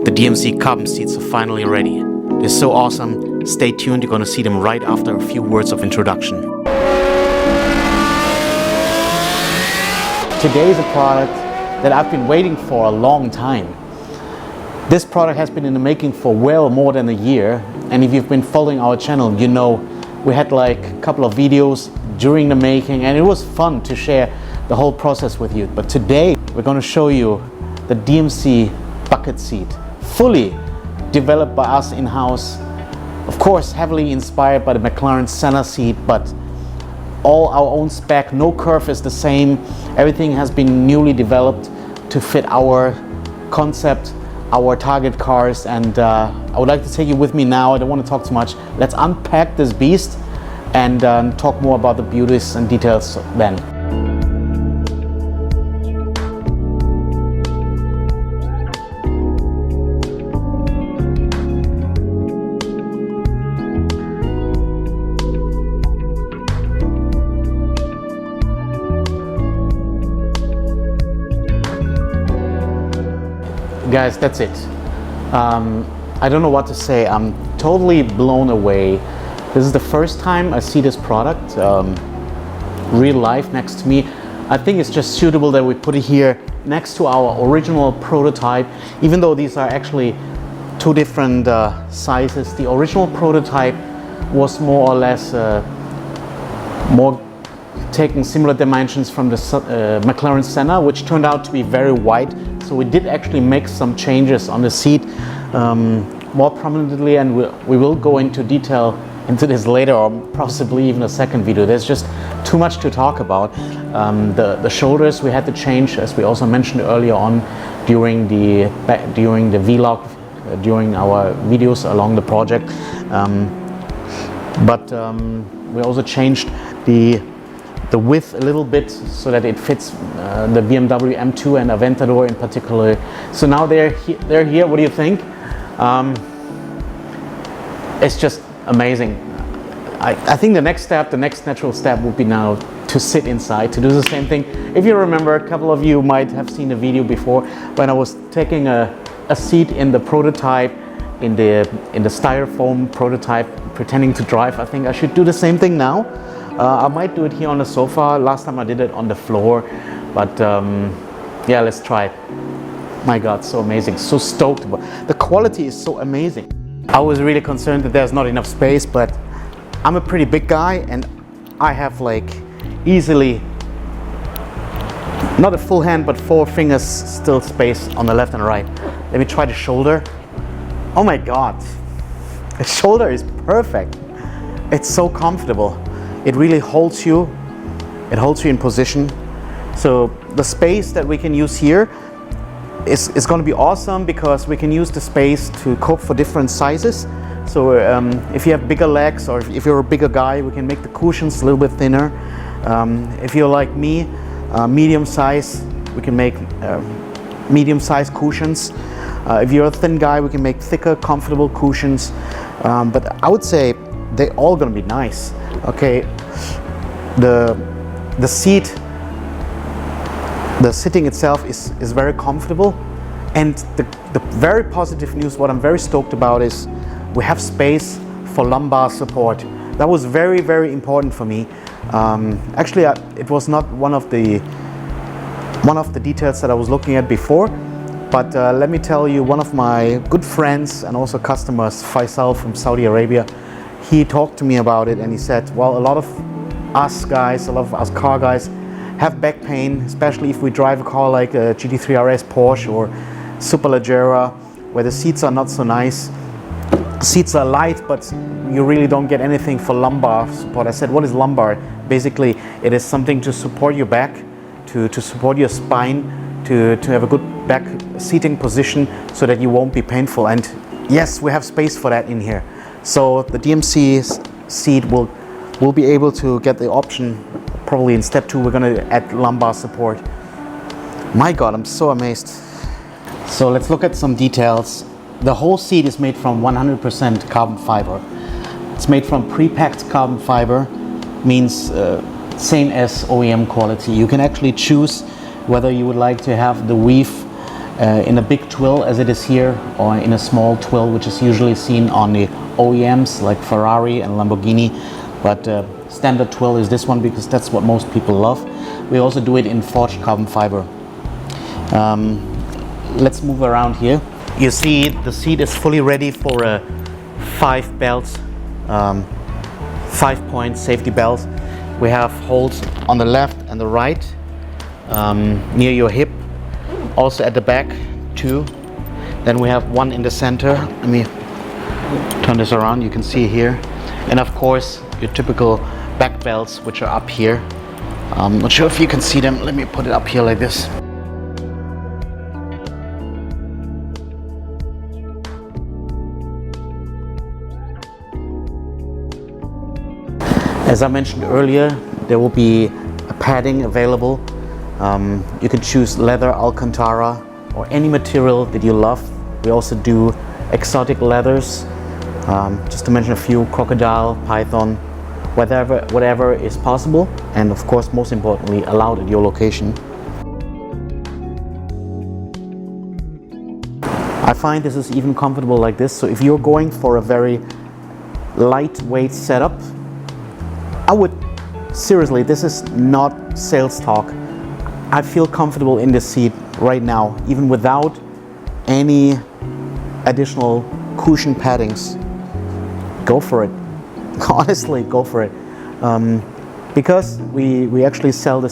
The DMC carbon seats are finally ready. They're so awesome. Stay tuned, you're gonna see them right after a few words of introduction. Today is a product that I've been waiting for a long time. This product has been in the making for well more than a year, and if you've been following our channel, you know we had like a couple of videos during the making, and it was fun to share the whole process with you. But today we're going to show you the DMC bucket seat, fully developed by us in-house, of course heavily inspired by the McLaren Senna seat, but all our own spec. No curve is the same. Everything has been newly developed to fit our concept, our target cars, and I would like to take you with me now. I don't want to talk too much. Let's unpack this beast and talk more about the beauties and details then. Guys, that's it. I don't know what to say. I'm totally blown away. This is the first time I see this product real life next to me. I think it's just suitable that we put it here next to our original prototype, even though these are actually two different sizes. The original prototype was more or less more taking similar dimensions from the McLaren Senna, which turned out to be very wide. So we did actually make some changes on the seat more prominently, and we will go into detail into this later, or possibly even a second video. There's just too much to talk about. The shoulders we had to change, as we also mentioned earlier on during the vlog, during our videos along the project. We also changed the width a little bit so that it fits the BMW M2 and Aventador in particular. So now they're here. What do you think? It's just amazing. I think the next natural step would be now to sit inside, to do the same thing. If you remember, a couple of you might have seen the video before when I was taking a seat in the prototype, in the styrofoam prototype, pretending to drive. I think I should do the same thing now. I might do it here on the sofa. Last time I did it on the floor, but yeah, let's try it. My God, so amazing, so stoked. The quality is so amazing. I was really concerned that there's not enough space, but I'm a pretty big guy and I have like easily, not a full hand, but 4 fingers still space on the left and right. Let me try the shoulder. Oh my God, the shoulder is perfect. It's so comfortable. It really holds you. It holds you in position. So the space that we can use here is going to be awesome, because we can use the space to cope for different sizes. So if you have bigger legs, or if you're a bigger guy, we can make the cushions a little bit thinner. If you're like me, medium size, we can make medium size cushions. If you're a thin guy, we can make thicker, comfortable cushions. But I would say they're all going to be nice. Okay, the seat, the sitting itself is very comfortable, and the very positive news, what I'm very stoked about, is we have space for lumbar support. That was very, very important for me. Actually, it was not one of the details that I was looking at before, but let me tell you, one of my good friends and also customers, Faisal from Saudi Arabia, he talked to me about it, and he said, well, a lot of us car guys have back pain, especially if we drive a car like a GT3 RS Porsche or Superleggera, where the seats are not so nice. Seats are light, but you really don't get anything for lumbar support. I said, what is lumbar? Basically, it is something to support your back, to support your spine, to have a good back seating position so that you won't be painful. And yes, we have space for that in here. So the DMC seat will be able to get the option. Probably in step 2 we're going to add lumbar support. My God, I'm so amazed. So let's look at some details. The whole seat is made from 100% carbon fiber. It's made from Prepeg Carbon Fiber, means same as OEM quality. You can actually choose whether you would like to have the weave in a big twill as it is here, or in a small twill, which is usually seen on the OEMs like Ferrari and Lamborghini. But standard twill is this one because that's what most people love. We also do it in forged carbon fiber. Let's move around here. You see the seat is fully ready for a 5 belts, 5-point safety belt. We have holes on the left and the right, near your hip, also at the back too. Then we have one in the center. Let me turn this around, you can see here. And of course your typical back belts, which are up here. I'm not sure if you can see them. Let me put it up here like this. As I mentioned earlier, there will be a padding available. You can choose leather, Alcantara, or any material that you love. We also do exotic leathers, just to mention a few: crocodile, python, whatever is possible, and of course, most importantly, allowed at your location. I find this is even comfortable like this. So if you're going for a very lightweight setup, I would, seriously, this is not sales talk. I feel comfortable in this seat right now, even without any additional cushion paddings. Go for it. Honestly, go for it. Because we actually sell the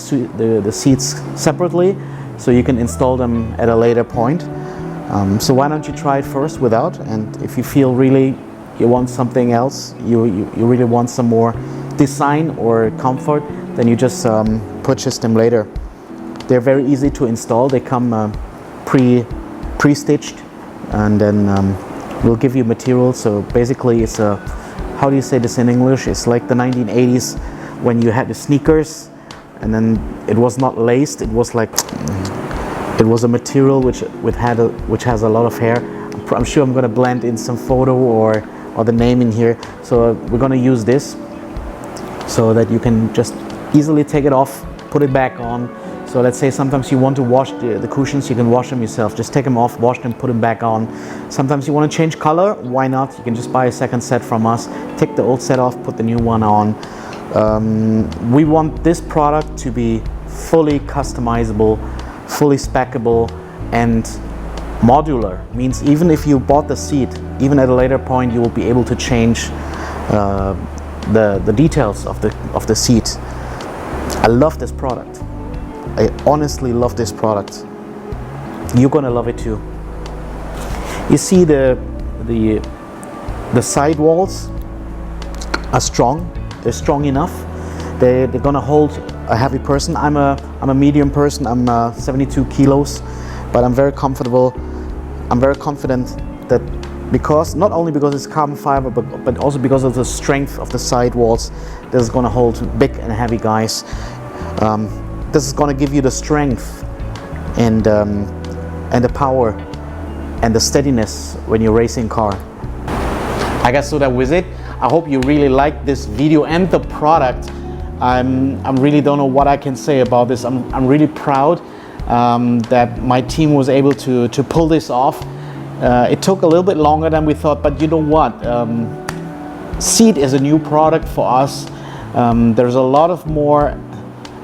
seats separately, so you can install them at a later point. So why don't you try it first without, and if you feel really you want something else, you really want some more design or comfort, then you just purchase them later. They're very easy to install. They come pre-stitched, and then we'll give you material. So basically it's a, how do you say this in English? It's like the 1980s when you had the sneakers and then it was not laced. It was like, it was a material which has a lot of hair. I'm sure I'm going to blend in some photo or the name in here. So we're going to use this so that you can just easily take it off, put it back on. So let's say sometimes you want to wash the cushions, you can wash them yourself. Just take them off, wash them, put them back on. Sometimes you want to change color, why not? You can just buy a second set from us, take the old set off, put the new one on. We want this product to be fully customizable, fully speccable, and modular. Means even if you bought the seat, even at a later point, you will be able to change the details of the seat. I love this product. I honestly love this product. You're gonna love it too. You see the side walls are strong. They're strong enough. They're gonna hold a heavy person. I'm a medium person. I'm 72 kilos, but I'm very comfortable. I'm very confident that not only because it's carbon fiber, but also because of the strength of the side walls, this is gonna hold big and heavy guys. This is gonna give you the strength and the power and the steadiness when you're racing car. I guess so that was it. I hope you really liked this video and the product. I really don't know what I can say about this. I'm really proud that my team was able to pull this off. It took a little bit longer than we thought, but you know what? Seat is a new product for us. There's a lot of more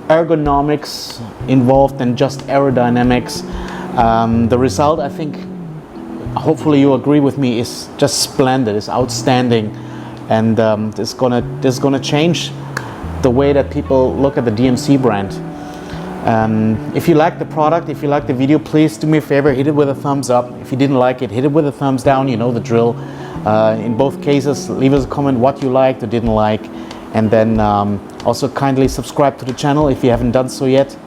ergonomics involved than just aerodynamics. The result, I think, hopefully you agree with me, is just splendid. It's outstanding, and this is gonna change the way that people look at the DMC brand. If you like the product, if you like the video, please do me a favor, hit it with a thumbs up. If you didn't like it, hit it with a thumbs down. You know the drill. In both cases, leave us a comment what you liked or didn't like, and then also kindly subscribe to the channel if you haven't done so yet.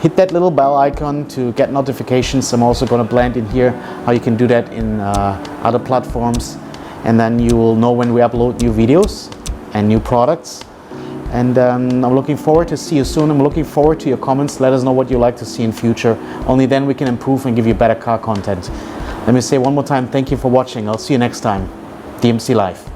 Hit that little bell icon to get notifications. I'm also going to blend in here how you can do that in other platforms, and then you will know when we upload new videos and new products. And I'm looking forward to see you soon. I'm looking forward to your comments. Let us know what you like to see in future. Only then we can improve and give you better car content. Let me say one more time, thank you for watching. I'll see you next time. DMC Live.